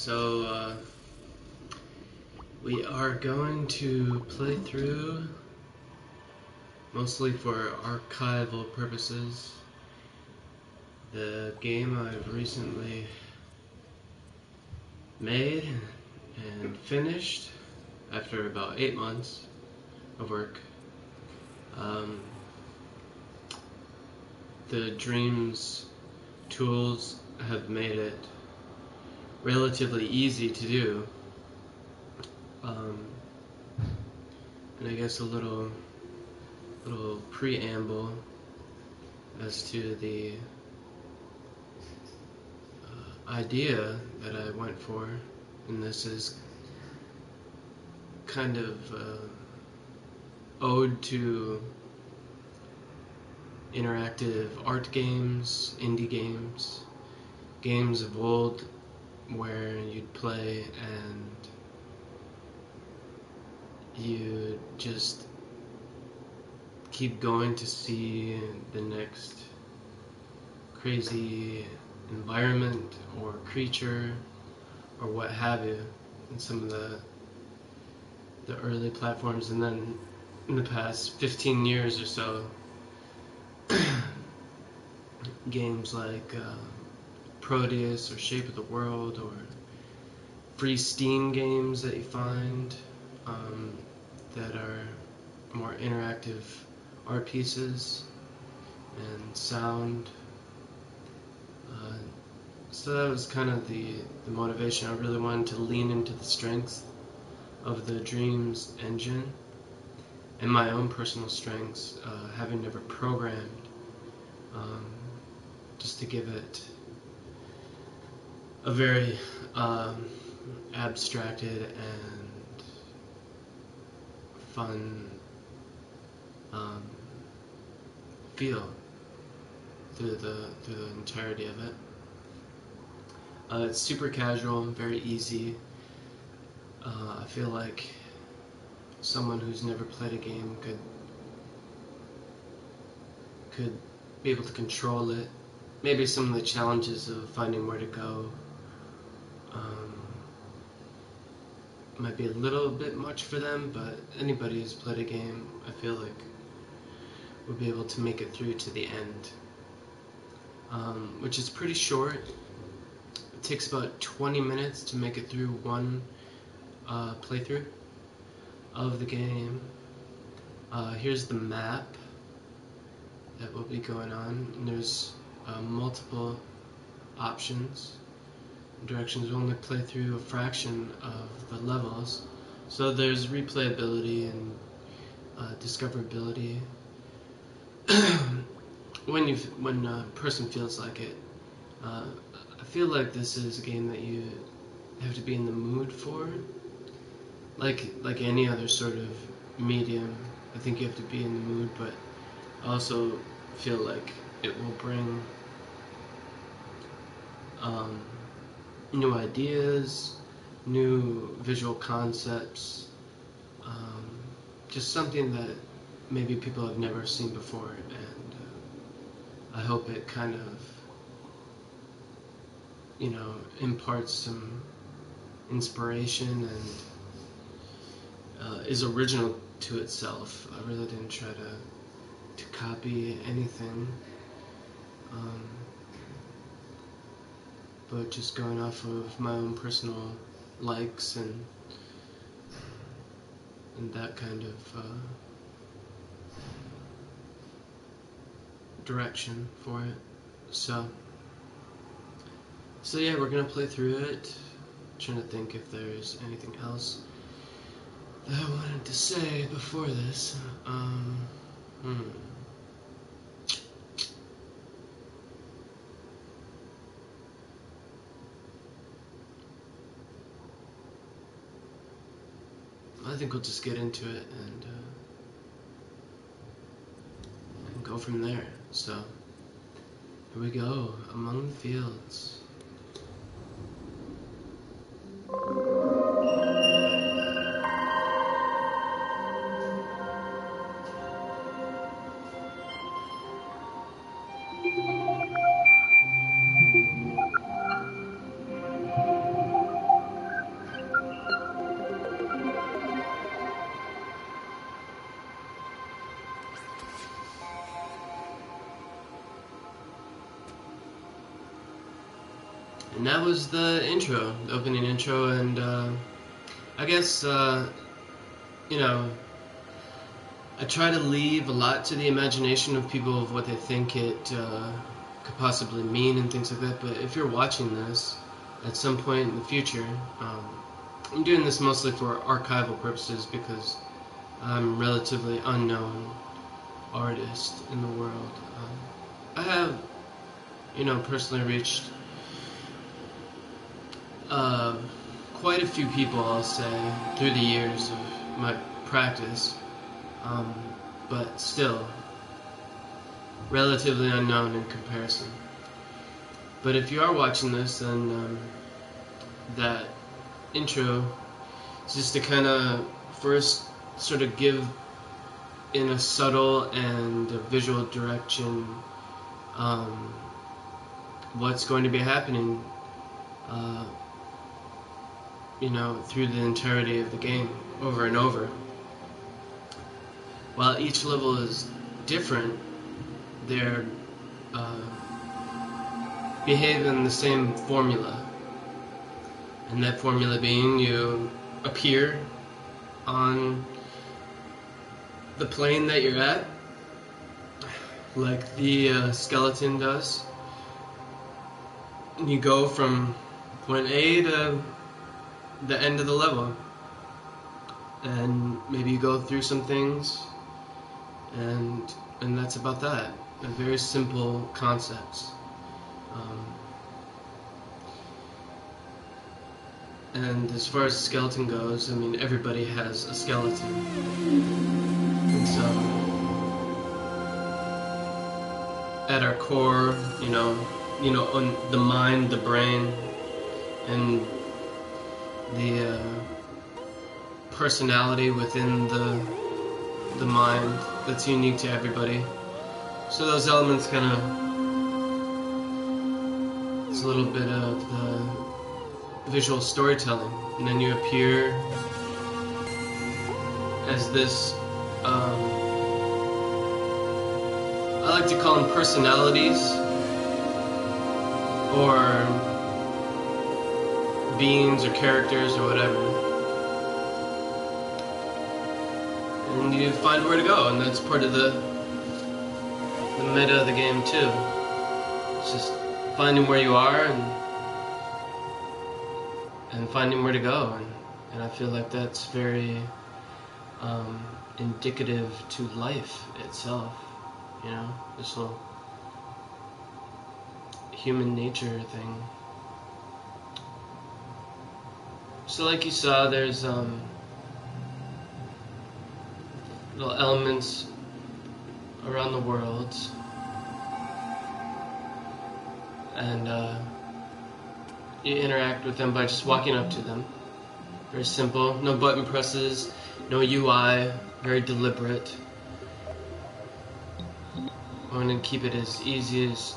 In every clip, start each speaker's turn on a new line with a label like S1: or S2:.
S1: So, we are going to play through, mostly for archival purposes, the game I've recently made and finished after about 8 months of work. Um, the Dreams tools have made it relatively easy to do. And I guess a little preamble as to the idea that I went for, and this is kind of ode to interactive art games, indie games, games of old where you'd play and you just keep going to see the next crazy environment or creature or what have you in some of the early platforms. And then in the past 15 years or so, games like Proteus or Shape of the World or free Steam games that you find that are more interactive art pieces and sound. So that was kind of the motivation. I really wanted to lean into the strengths of the Dreams engine and my own personal strengths, having never programmed, just to give it a very abstracted and fun feel through the entirety of it. It's super casual, very easy. I feel like someone who's never played a game could be able to control it. Maybe some of the challenges of finding where to go might be a little bit much for them, but anybody who's played a game, I feel like, will be able to make it through to the end, which is pretty short. It takes about 20 minutes to make it through one playthrough of the game. Here's the map that will be going on, and there's multiple options. Directions will only play through a fraction of the levels, so there's replayability and discoverability when a person feels like it. I feel like this is a game that you have to be in the mood for, like any other sort of medium. I think you have to be in the mood, but I also feel like it will bring new ideas, new visual concepts, just something that maybe people have never seen before, and I hope it kind of, imparts some inspiration and is original to itself. I really didn't try to copy anything, but just going off of my own personal likes and that kind of direction for it. So yeah, we're gonna play through it. Trying to think if there's anything else that I wanted to say before this. I think we'll just get into it and go from there. So here we go, Among the Fields. And that was the intro, the opening intro, and I guess, you know, I try to leave a lot to the imagination of people of what they think it could possibly mean and things like that, but if you're watching this at some point in the future, I'm doing this mostly for archival purposes because I'm a relatively unknown artist in the world. I have, personally reached quite a few people, I'll say, through the years of my practice, but still relatively unknown in comparison. But if you are watching this, then that intro is just to kind of first sort of give in a subtle and a visual direction what's going to be happening through the entirety of the game over and over. While each level is different, they're behave in the same formula, and that formula being you appear on the plane that you're at, like the skeleton does, and you go from point A to the end of the level, and maybe you go through some things, and that's about that. They're very simple concepts. And as far as skeleton goes, I mean, everybody has a skeleton. And so, at our core, on the mind, the brain, and the personality within the mind that's unique to everybody. So those elements kind of, it's a little bit of the visual storytelling, and then you appear as this, I like to call them personalities, or beings, or characters, or whatever. And you find where to go, and that's part of the meta of the game too. It's just finding where you are and finding where to go, and I feel like that's very indicative to life itself. This whole human nature thing. So like you saw, there's little elements around the world, and you interact with them by just walking up to them. Very simple, no button presses, no UI, very deliberate. I want to keep it as easy as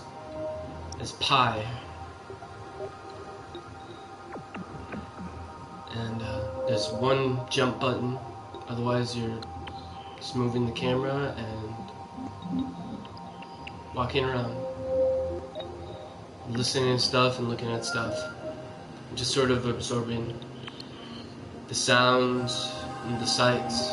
S1: pie. And there's one jump button, otherwise you're just moving the camera and walking around, listening to stuff and looking at stuff, just sort of absorbing the sounds and the sights.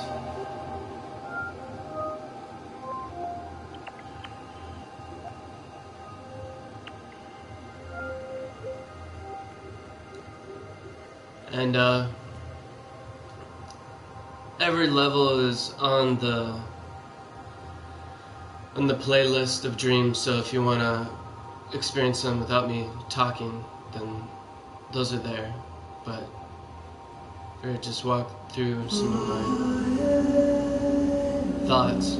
S1: And every level is on the playlist of dreams, so if you want to experience them without me talking, then those are there. But or just walk through some of my thoughts.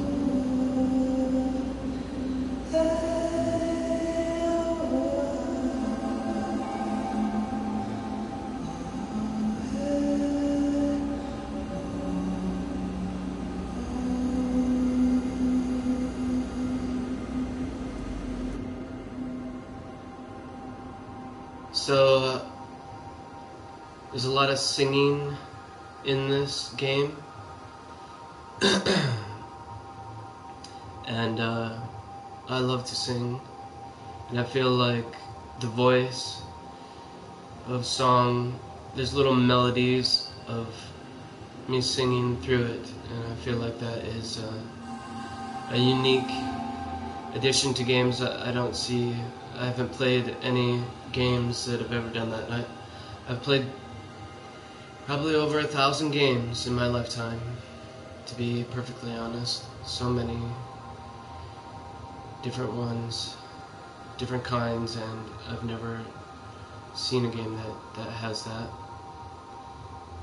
S1: So there's a lot of singing in this game, and I love to sing, and I feel like the voice of song. There's little melodies of me singing through it, and I feel like that is a unique addition to games that I don't see. I haven't played any games that have ever done that. I've played probably over 1,000 games in my lifetime, to be perfectly honest. So many different ones, different kinds, and I've never seen a game that has that.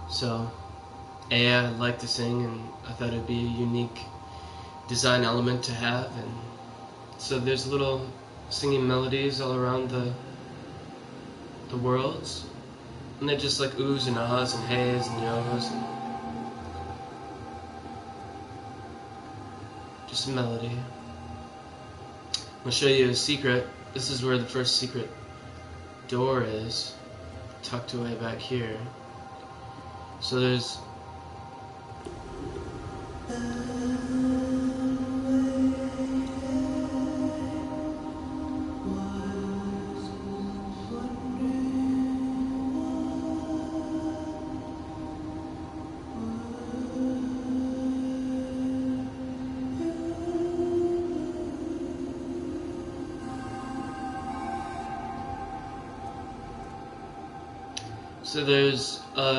S1: So, I like to sing, and I thought it'd be a unique design element to have, and so there's little singing melodies all around the worlds, and they're just like oohs and ahs and heys and yos, and just a melody. I'm gonna show you a secret. This is where the first secret door is, tucked away back here. So there's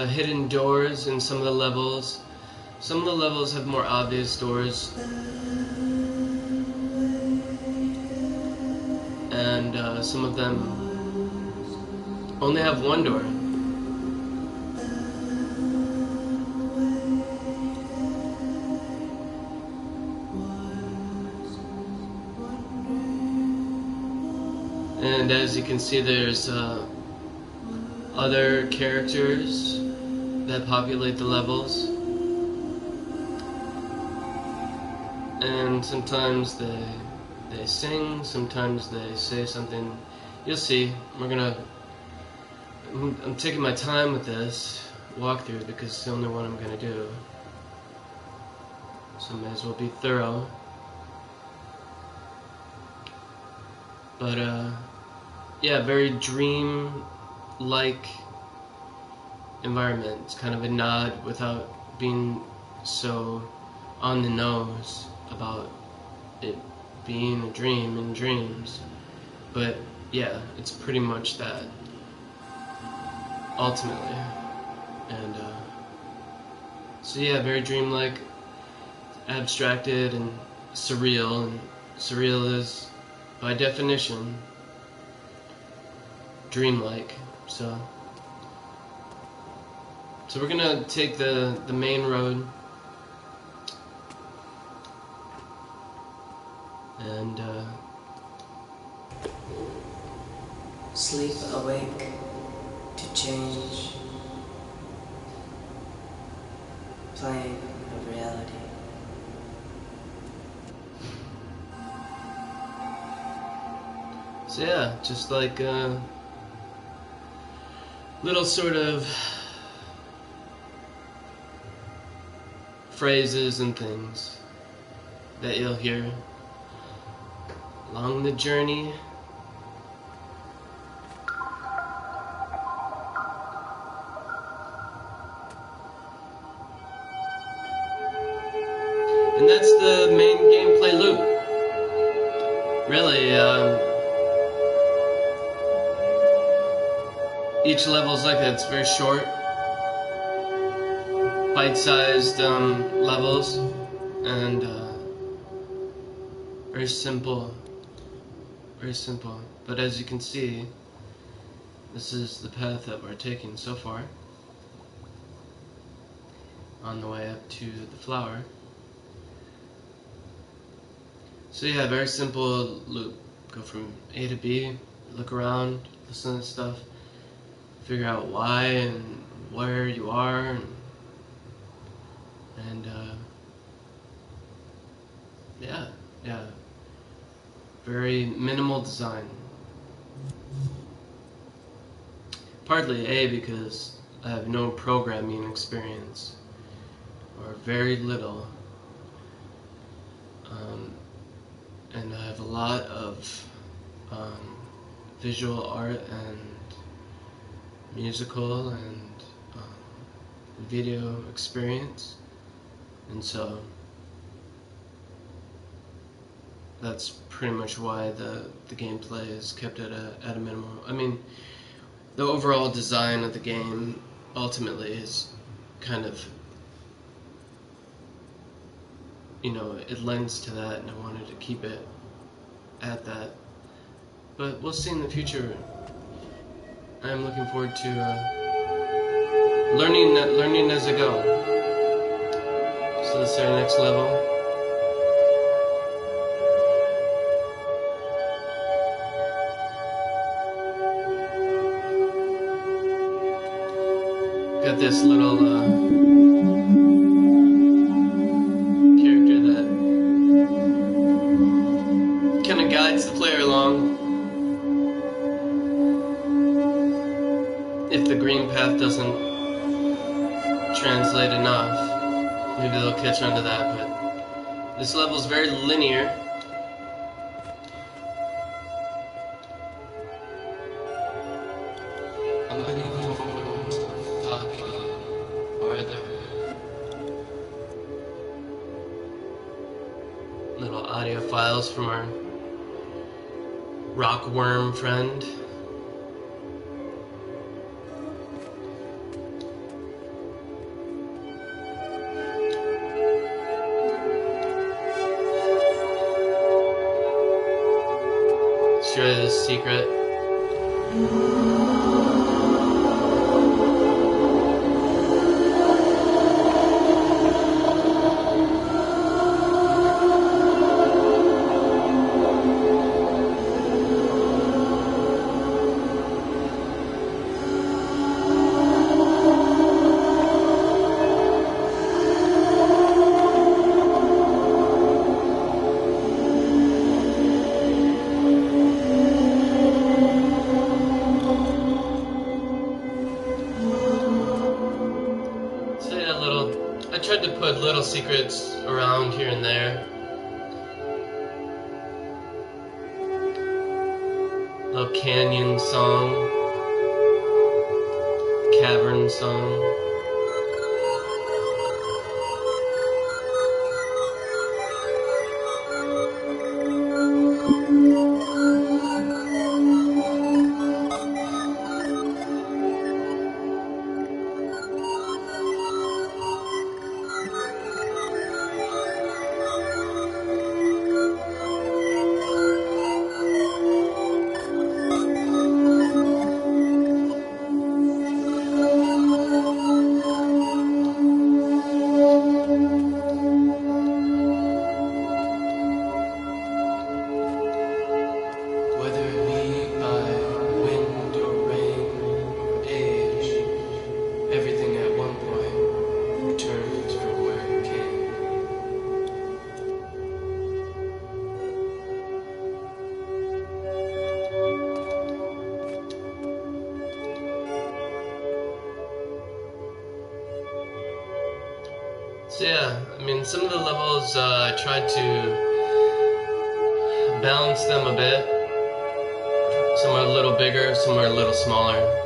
S1: hidden doors in some of the levels. Some of the levels have more obvious doors, and some of them only have one door. And as you can see, there's other characters that populate the levels, and sometimes they sing, sometimes they say something. You'll see. I'm taking my time with this walkthrough because it's the only one I'm gonna do, so I may as well be thorough. But yeah, very dream-like environment. It's kind of a nod without being so on the nose about it being a dream in dreams. But yeah, it's pretty much that, ultimately. And so yeah, very dreamlike, abstracted, and surreal. And surreal is, by definition, dreamlike. So we're gonna take the main road, and
S2: sleep awake to change, plane of reality.
S1: so yeah, just like little sort of phrases and things that you'll hear along the journey. And that's the main gameplay loop. Really, each level is like that. It's very short, bite-sized levels, and very simple. Very simple. But as you can see, this is the path that we're taking so far, on the way up to the flower. So yeah, very simple loop. Go from A to B, look around, listen to stuff, figure out why and where you are, and yeah, very minimal design. Partly because I have no programming experience, or very little, and I have a lot of visual art and musical and video experience, and so that's pretty much why the gameplay is kept at a minimum. I mean, the overall design of the game ultimately is kind of, you know, it lends to that, and I wanted to keep it at that. But we'll see in the future. I'm looking forward to learning as I go. So this is our next level. Got this little character that kind of guides the player along. If the green path doesn't translate enough, maybe they'll catch on to that, but this level is very linear. I'm looking forward to talking further. Little audio files from our rockworm friend. Share this secret. I tried to put little secrets around here and there. Little canyon song, cavern song. So yeah, I mean, some of the levels I tried to balance them a bit. Some are a little bigger, some are a little smaller.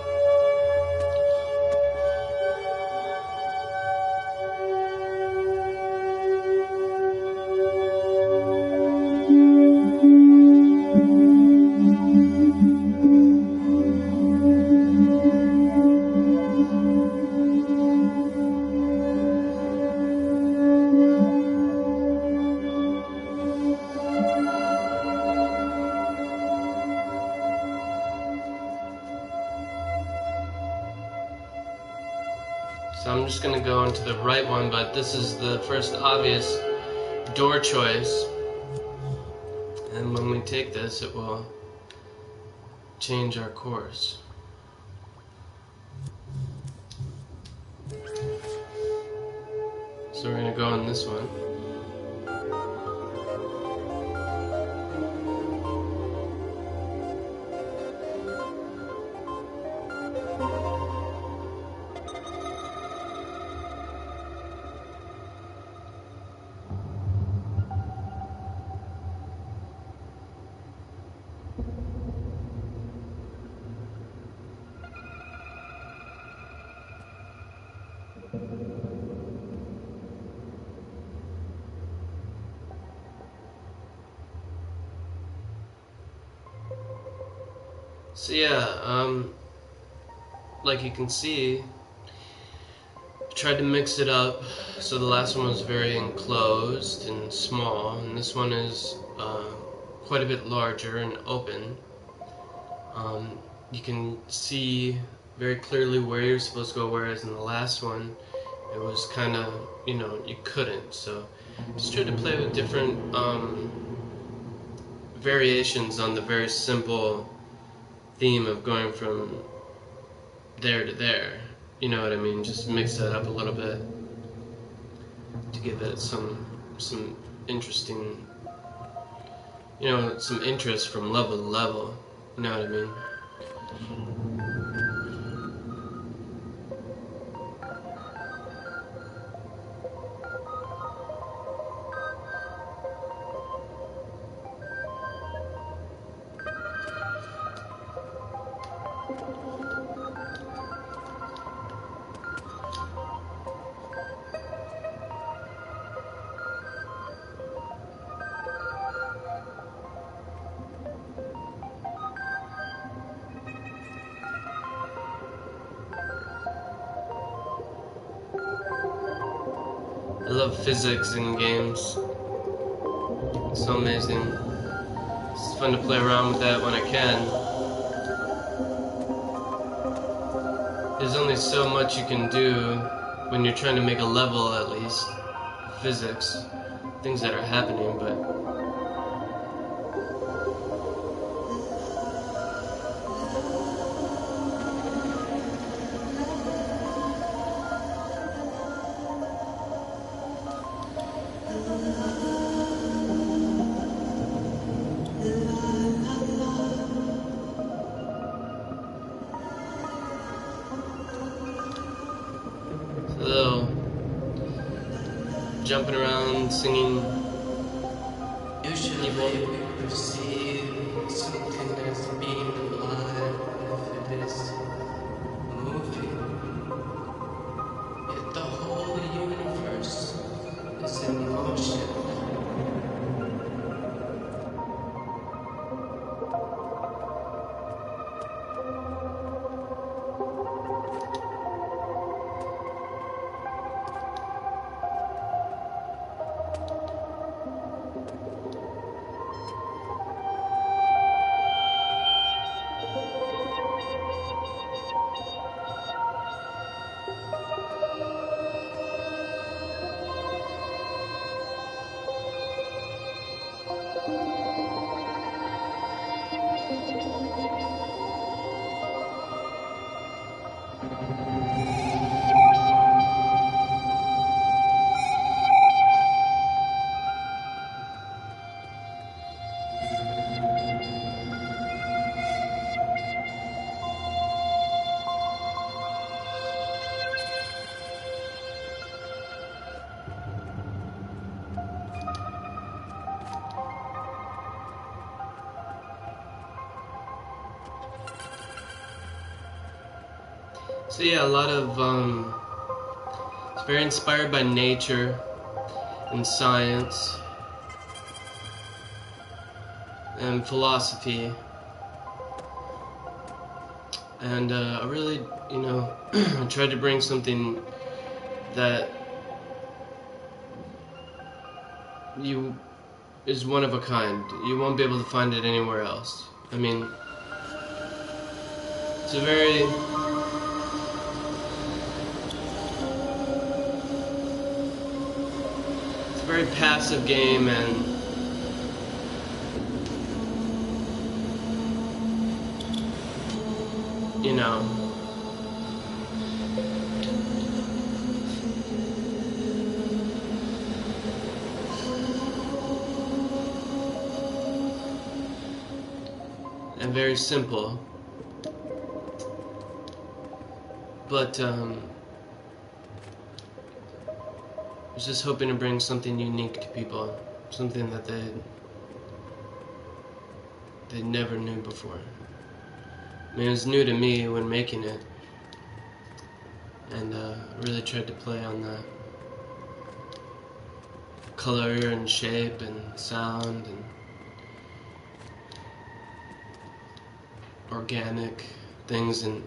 S1: So I'm just going to go into the right one, but this is the first obvious door choice. And when we take this, it will change our course. So we're going to go on this one. So yeah, like you can see, I tried to mix it up. So the last one was very enclosed and small, and this one is quite a bit larger and open. You can see very clearly where you're supposed to go, whereas in the last one, it was kind of, you couldn't. So just tried to play with different variations on the very simple theme of going from there to there. You know what I mean? Just mix that up a little bit to give it some interesting, some interest from level to level. You know what I mean? I love physics in games. It's so amazing. It's fun to play around with that when I can. There's only so much you can do when you're trying to make a level, at least. Physics. Things that are happening, but it's a little jumping around, singing.
S2: Usually we perceive something as being alive if it is moving, yet the whole universe is in motion.
S1: So yeah, a lot of it's very inspired by nature and science and philosophy, and I really, I tried to bring something that you is one of a kind. You won't be able to find it anywhere else. I mean, it's a very passive game, and and very simple, but I was just hoping to bring something unique to people, something that they never knew before. I mean, it was new to me when making it, and I really tried to play on that color and shape and sound and organic things, and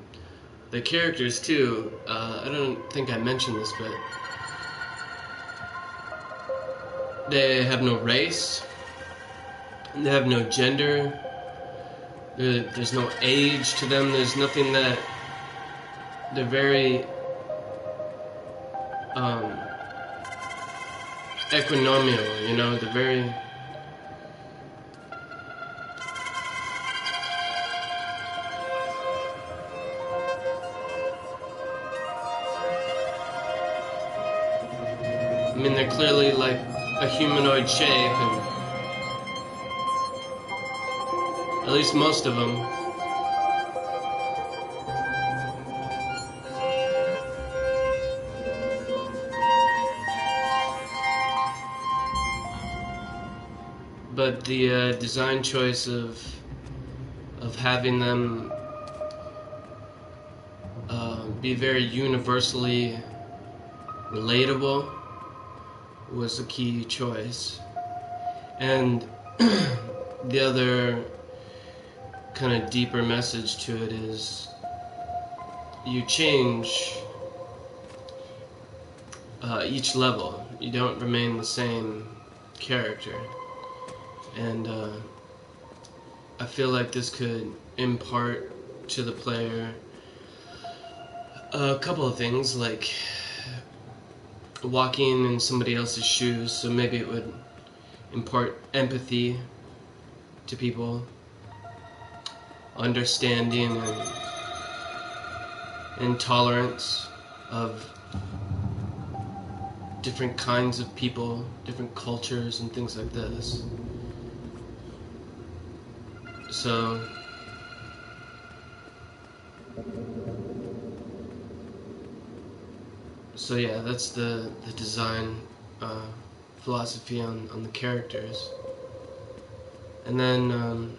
S1: the characters too. I don't think I mentioned this, but they have no race, they have no gender, there's no age to them, there's nothing that... They're very equinomial, you know, they're very... I mean, they're clearly like a humanoid shape, and at least most of them. But the design choice of having them be very universally relatable was a key choice. And the other kind of deeper message to it is you change each level. You don't remain the same character. And I feel like this could impart to the player a couple of things, like walking in somebody else's shoes, so maybe it would impart empathy to people, understanding and tolerance of different kinds of people, different cultures and things like this. So yeah, that's the design philosophy on the characters. And then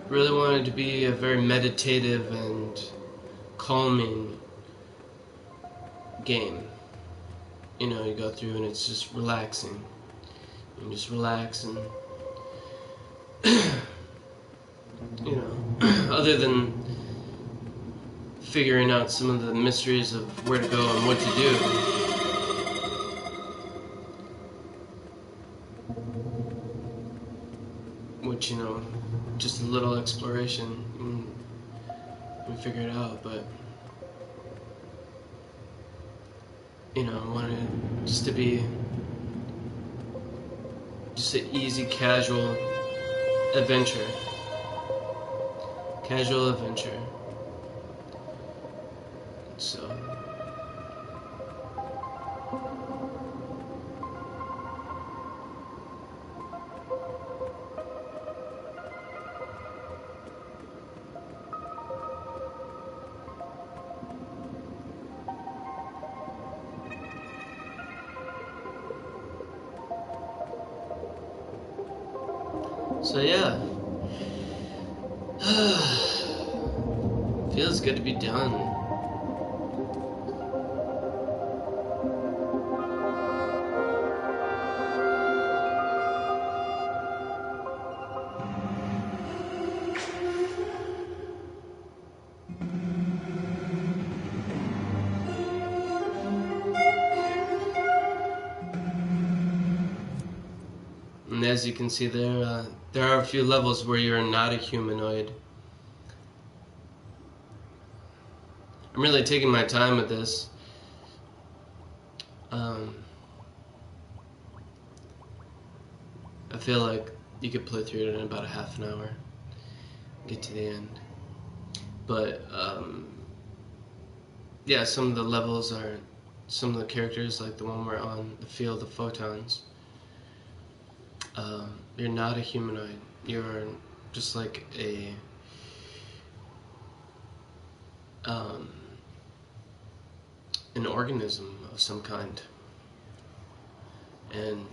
S1: really wanted to be a very meditative and calming game. You know, you go through and it's just relaxing. You just relax and you know, other than figuring out some of the mysteries of where to go and what to do, which, you know, just a little exploration and we figure it out. But you know, I wanted it just to be just an easy, casual adventure. Casual adventure. So yeah. Feels good to be done. And as you can see there are a few levels where you're not a humanoid. I'm really taking my time with this. I feel like you could play through it in about a half an hour, get to the end. But yeah, some of the levels are, some of the characters, like the one we're on, the field of photons. You're not a humanoid. You're just like an organism of some kind, and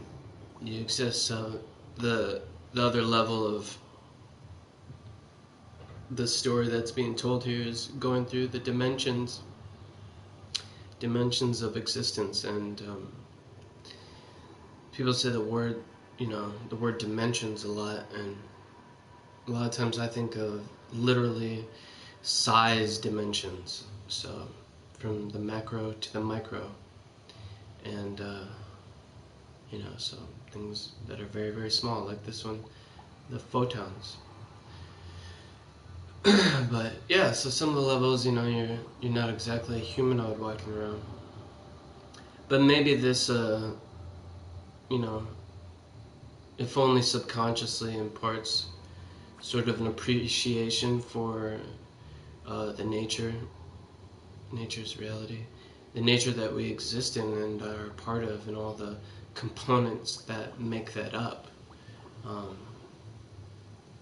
S1: you exist. So the other level of the story that's being told here is going through the dimensions of existence, and people say the word, the word dimensions a lot, and a lot of times I think of literally size dimensions. So from the macro to the micro, and so things that are very, very small, like this one, the photons. But yeah, so some of the levels, you're not exactly a humanoid walking around, but maybe this, if only subconsciously imparts sort of an appreciation for the nature's reality, the nature that we exist in and are a part of, and all the components that make that up,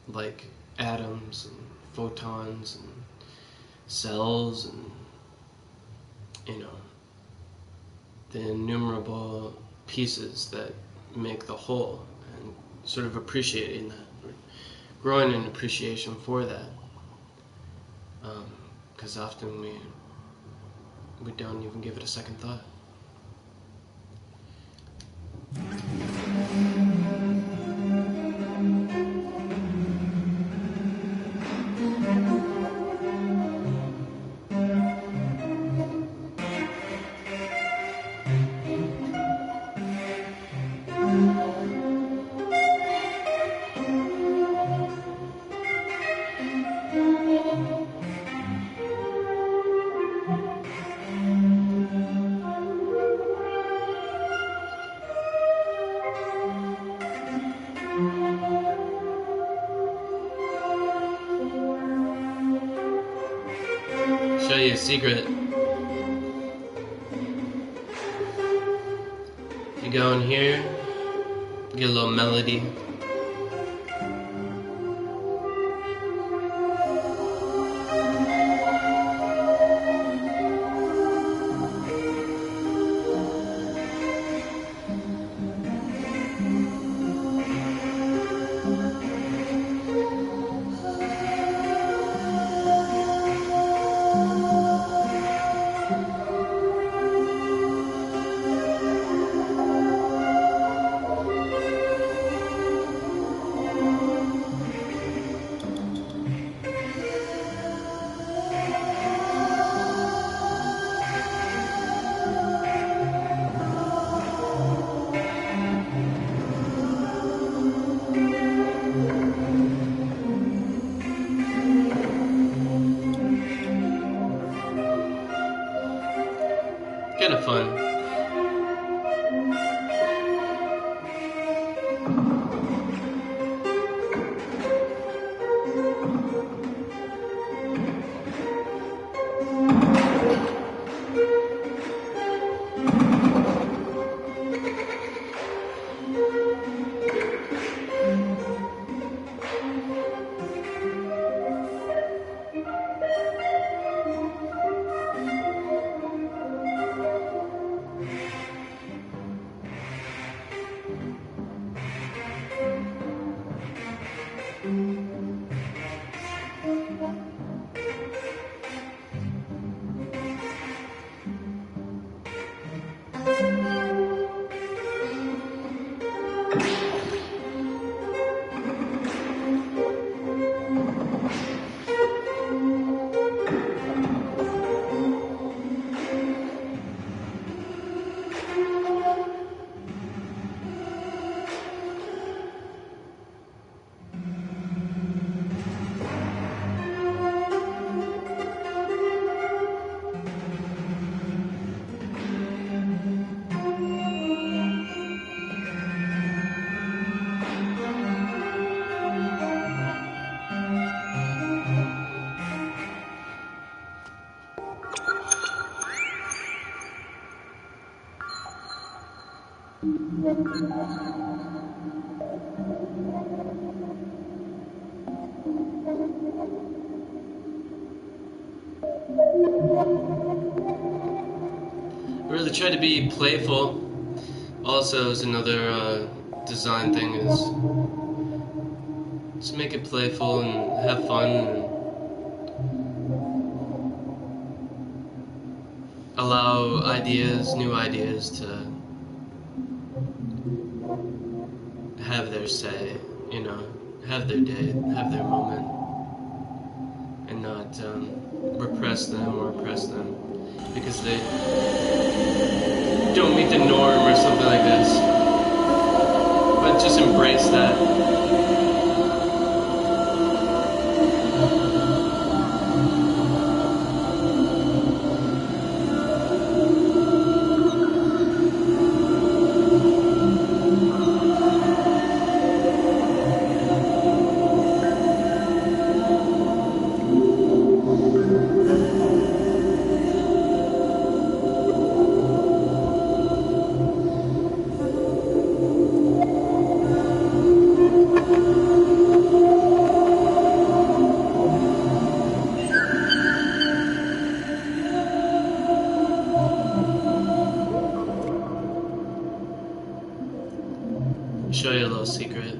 S1: like atoms and photons and cells and the innumerable pieces that make the whole, and sort of appreciating that, growing in appreciation for that, because often we don't even give it a second thought. Show you a secret. You go in here, get a little melody. Kind of fun. I really try to be playful. Also, is another design thing, is just make it playful and have fun and allow new ideas to have their say, have their day, have their moment, and not repress them or oppress them because they don't meet the norm or something like this. But just embrace that. Show you a little secret.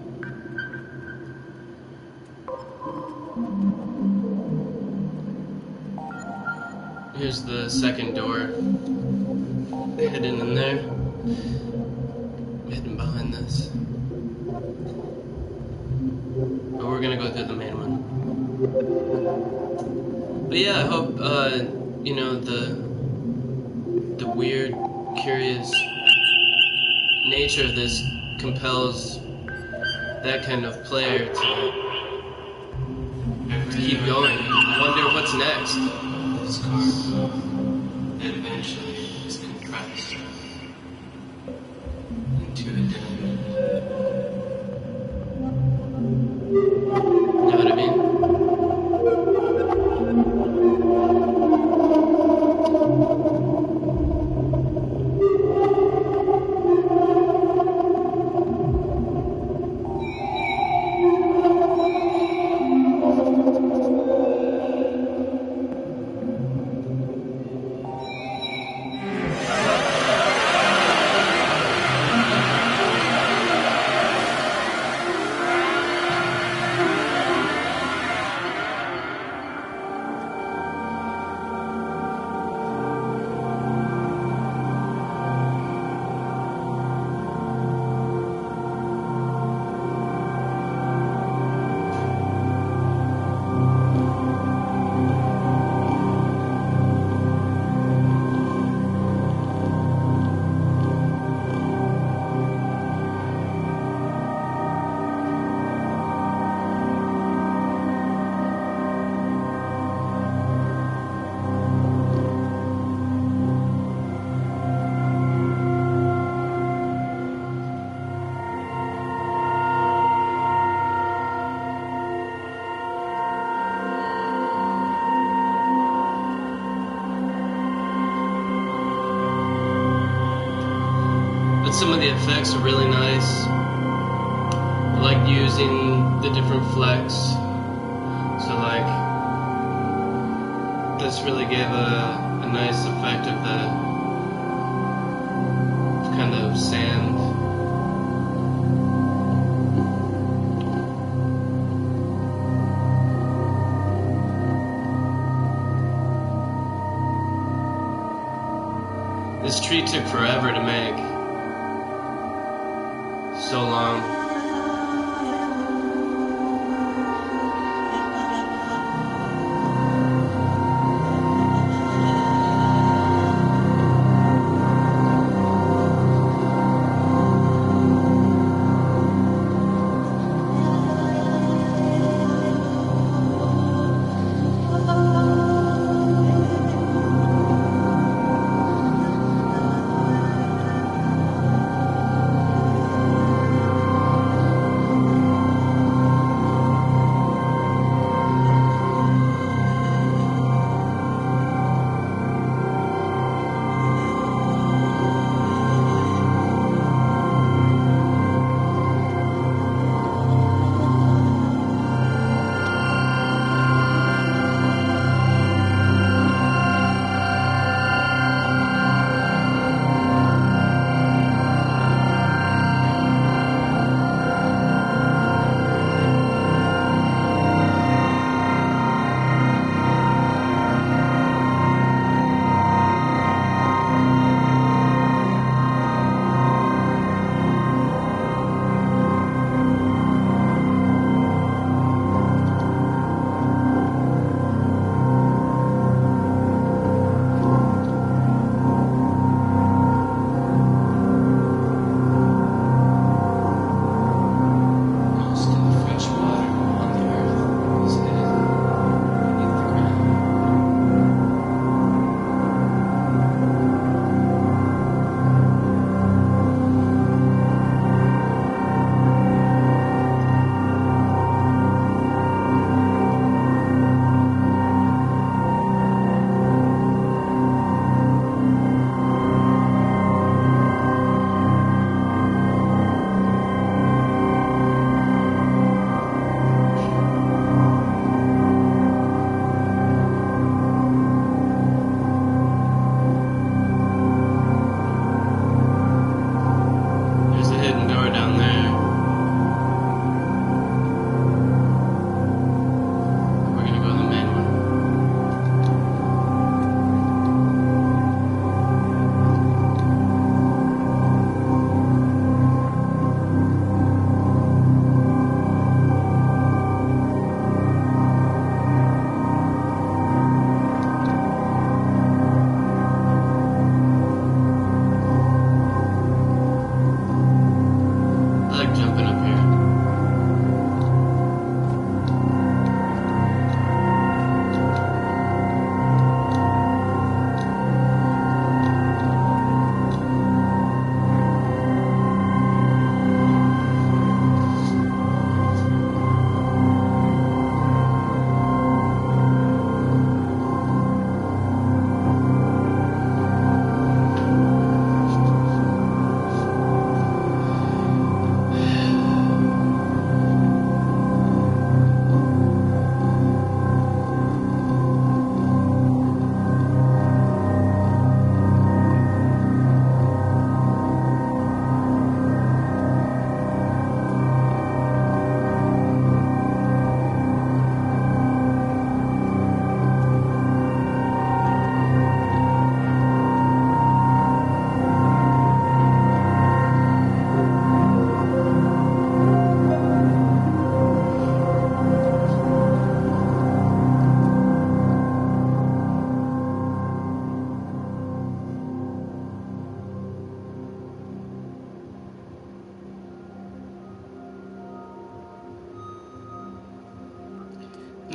S1: Here's the second door. Hidden in there. Hidden behind this. But we're gonna go through the main one. But yeah, I hope the weird, curious nature of this compels that kind of player to keep going, wonder what's next.
S2: This car, and eventually is compressed into a diamond.
S1: Know what I mean? But some of the effects are really nice. I like using the different flecks. So like, this really gave a nice effect of the kind of sand. This tree took forever to make. So long.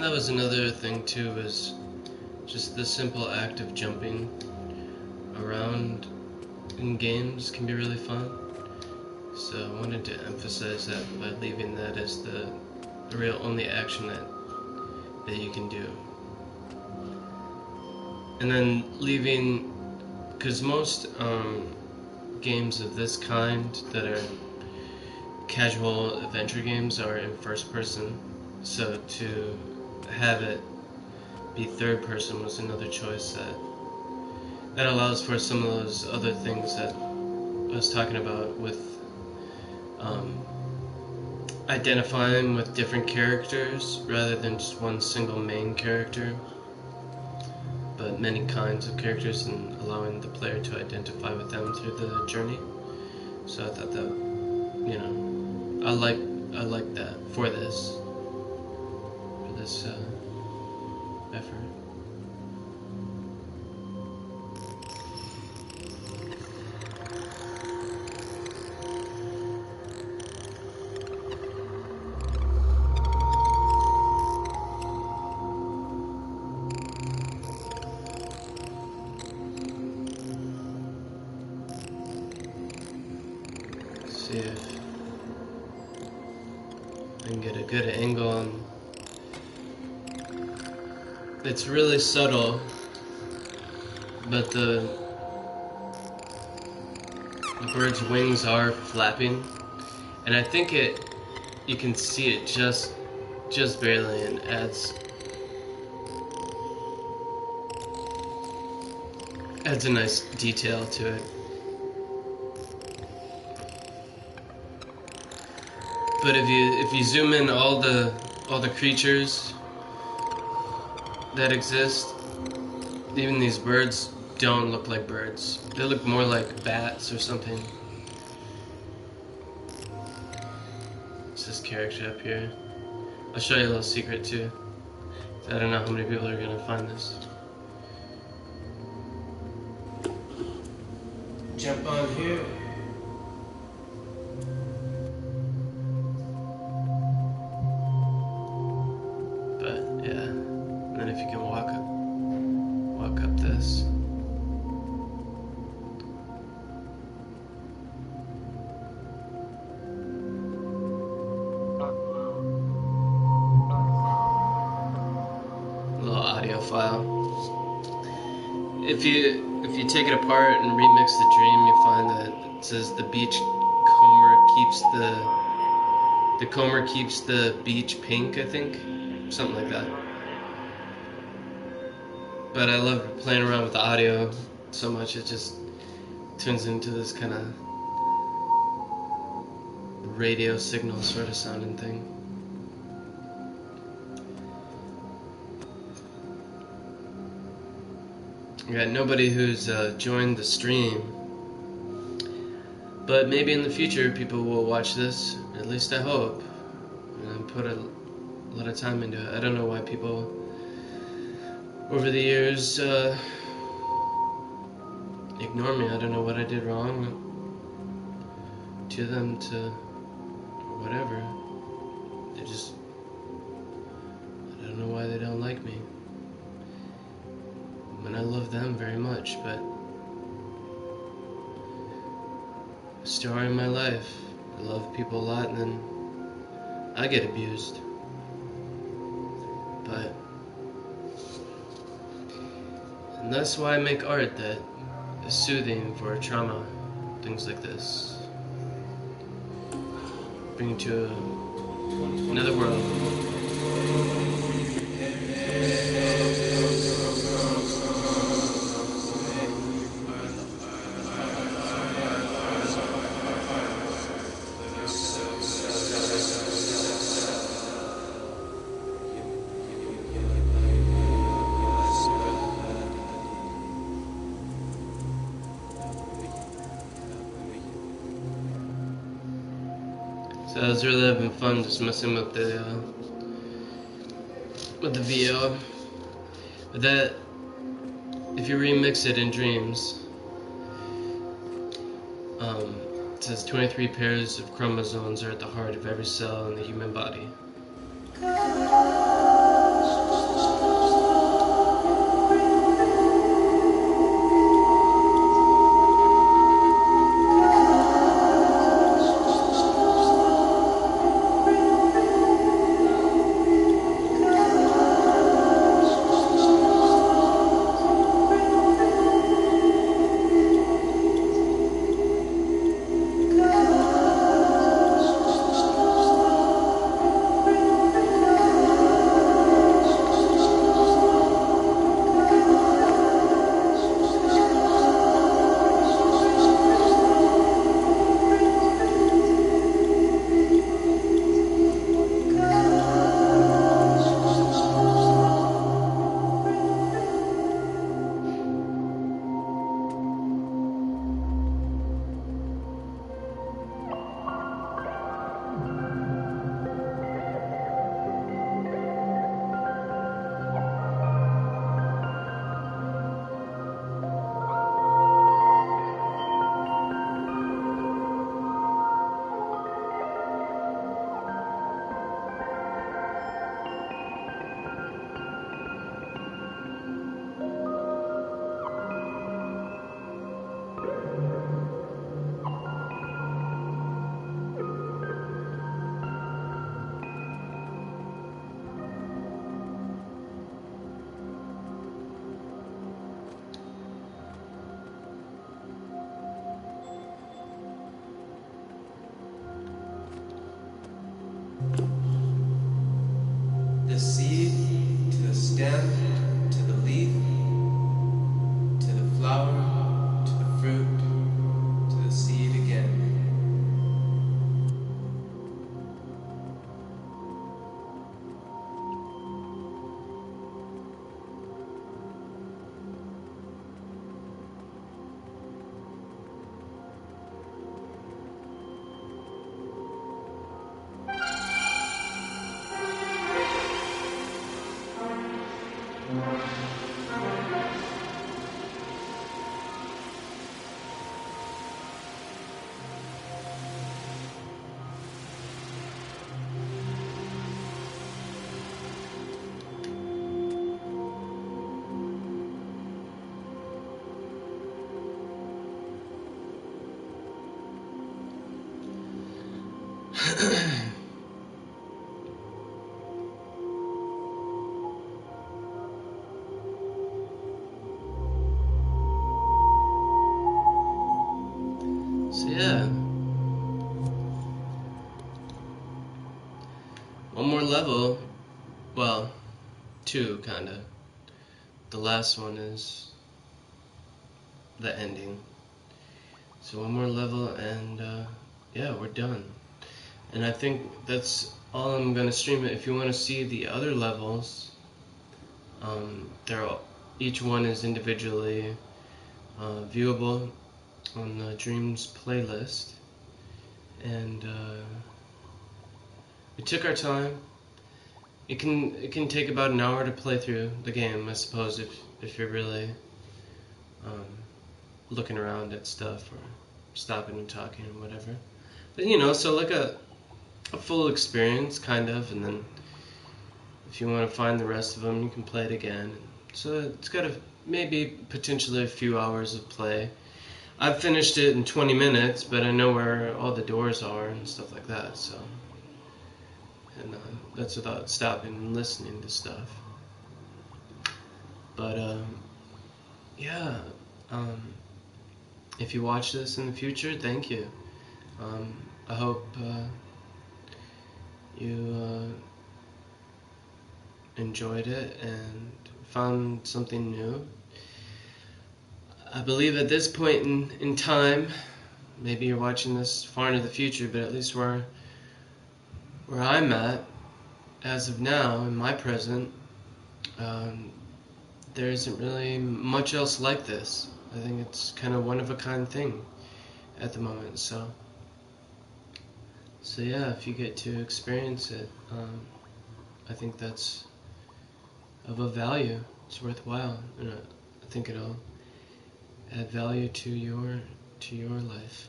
S1: that was another thing too, was just the simple act of jumping around in games can be really fun. So I wanted to emphasize that by leaving that as the real only action that you can do. And then leaving, because most games of this kind that are casual adventure games are in first person, so to have it be third person was another choice that allows for some of those other things that I was talking about with identifying with different characters rather than just one single main character, but many kinds of characters, and allowing the player to identify with them through the journey. So I thought that, you know, I like that for this effort. See if I can get a good angle on. It's really subtle, but the bird's wings are flapping, and I think you can see it just barely, and adds a nice detail to it. But if you zoom in all the creatures that exist, even these birds don't look like birds. They look more like bats or something. It's this character up here. I'll show you a little secret too. I don't know how many people are gonna find this. Jump on here. But yeah, and then if you can walk up this. A little audio file. If you take it apart and remix the dream, you find that it says the comber keeps the beach pink, I think, something like that. But I love playing around with the audio so much, it just turns into this kind of radio signal sort of sounding thing. I got nobody who's joined the stream, but maybe in the future people will watch this, at least I hope, and put a lot of time into it. I don't know why people over the years ignore me. I don't know what I did wrong to them or whatever. I don't know why they don't like me. And I love them very much, but story of my life. I love people a lot, and then I get abused. And that's why I make art that is soothing for trauma, things like this. Bring you to another world. So I was really having fun just messing with the VO. But that, if you remix it in Dreams, it says 23 pairs of chromosomes are at the heart of every cell in the human body.
S2: The seed to the stem to the leaf to the flower to the fruit to the seed again.
S1: So yeah, one more level. Well, two kinda. The last one is the ending. So one more level and yeah, we're done. And I think that's all I'm gonna stream. If you want to see the other levels, each one is individually viewable on the Dreams playlist. And we took our time. It can take about an hour to play through the game, I suppose, if you're really looking around at stuff or stopping and talking or whatever. But so like a full experience kind of, and then if you want to find the rest of them, you can play it again. So it's got maybe potentially a few hours of play. I've finished it in 20 minutes, but I know where all the doors are and stuff like that. So, and that's without stopping and listening to stuff. But yeah, if you watch this in the future, thank you. I hope you enjoyed it and found something new. I believe at this point in time, maybe you're watching this far into the future, but at least where I'm at, as of now, in my present, there isn't really much else like this. I think it's kind of one of a kind thing at the moment. So yeah, if you get to experience it, I think that's of a value. It's worthwhile, and I think it'll add value to your life.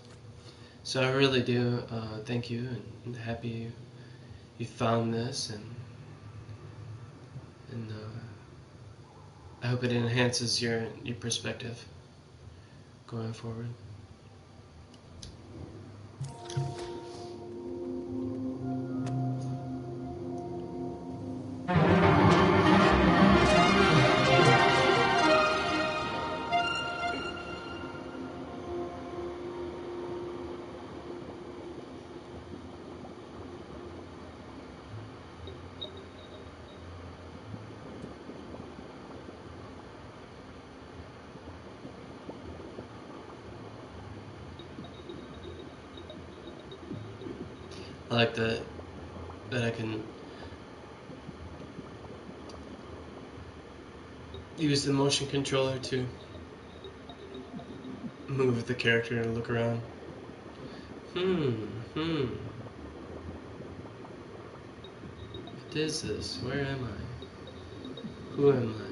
S1: So I really do thank you, and happy you found this, and I hope it enhances your perspective going forward. I like that I can use the motion controller to move the character and look around. What is this? Where am I? Who am I?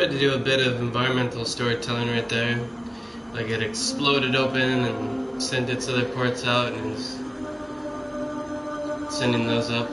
S1: Tried to do a bit of environmental storytelling right there. Like it exploded open and sent its other parts out and is sending those up.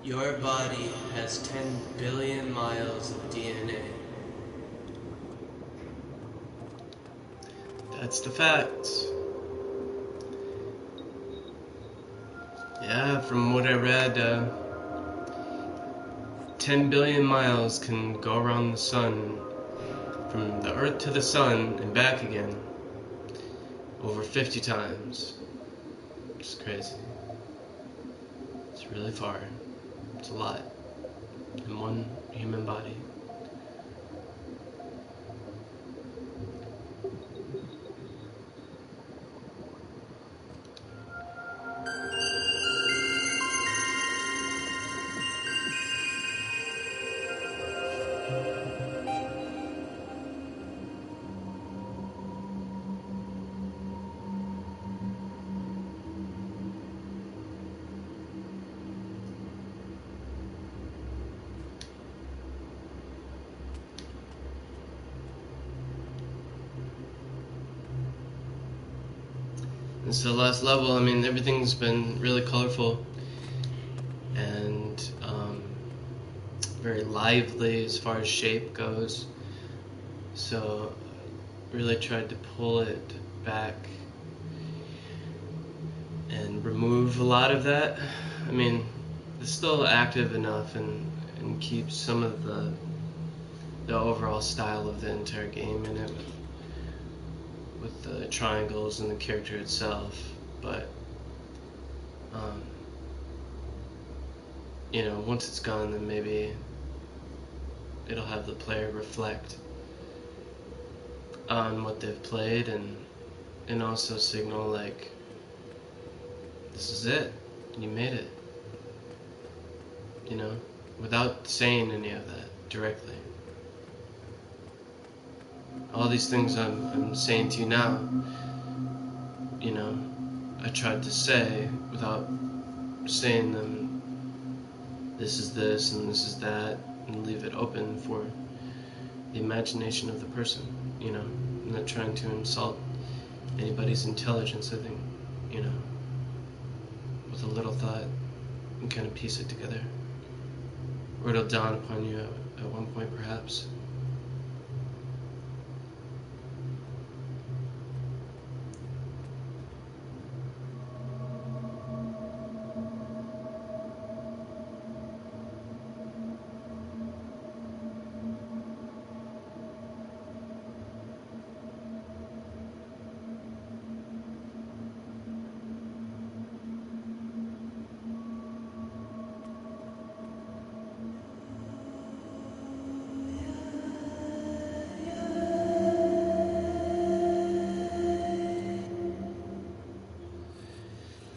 S1: Your body has 10 billion miles of DNA. That's the facts. Yeah, from what I read, 10 billion miles can go around the sun, from the Earth to the sun and back again, over 50 times. It's crazy. It's really far. It's a lot in one human body. It's the last level. I mean, everything's been really colorful and very lively as far as shape goes. So, really tried to pull it back and remove a lot of that. I mean, it's still active enough and keeps some of the overall style of the entire game in it with the triangles and the character itself, but you know, once it's gone, then maybe it'll have the player reflect on what they've played and also signal like, this is it, you made it, you know, without saying any of that directly. All these things I'm saying to you now, you know, I tried to say without saying them. This is this and this is that, and leave it open for the imagination of the person, you know. I'm not trying to insult anybody's intelligence. I think, you know, with a little thought, you can kind of piece it together. Or it'll dawn upon you at one point, perhaps.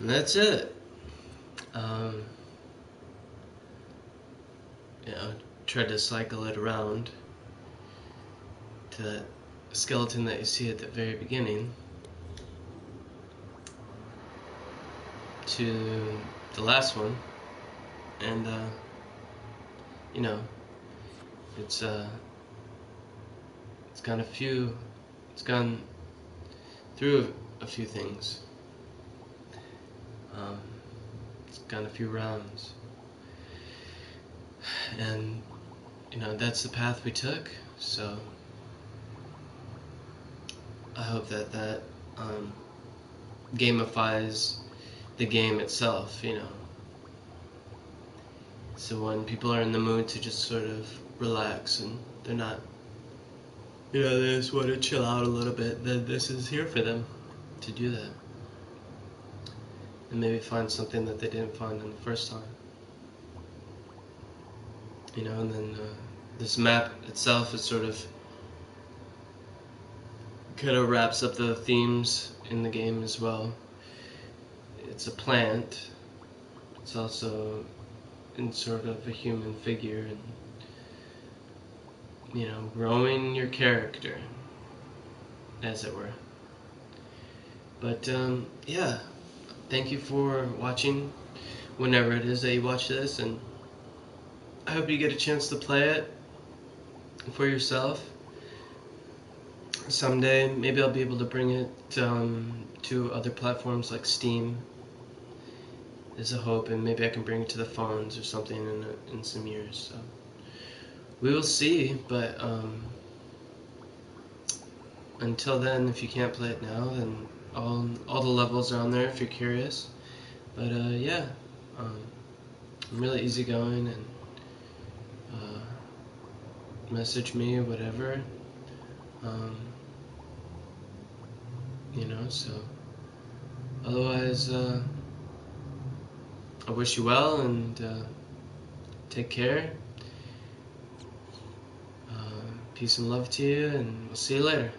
S1: And that's it. You know, tried to cycle it around to that skeleton that you see at the very beginning, to the last one, and you know, it's got a few It's gone through a few things. It's gone a few rounds. And, that's the path we took. So I hope that gamifies the game itself, So when people are in the mood to just sort of relax and they're not, they just want to chill out a little bit, then this is here for them to do that. And maybe find something that they didn't find in the first time. And then this map itself is sort of kind of wraps up the themes in the game as well. It's a plant. It's also in sort of a human figure, and growing your character, as it were. But yeah, thank you for watching whenever it is that you watch this, and I hope you get a chance to play it for yourself. Someday, maybe I'll be able to bring it to other platforms like Steam. There's a hope, and maybe I can bring it to the phones or something in some years. So we will see, but until then, if you can't play it now, then all the levels are on there if you're curious. But yeah, I'm really easygoing, and message me or whatever. So otherwise, I wish you well, and take care. Peace and love to you, and we'll see you later.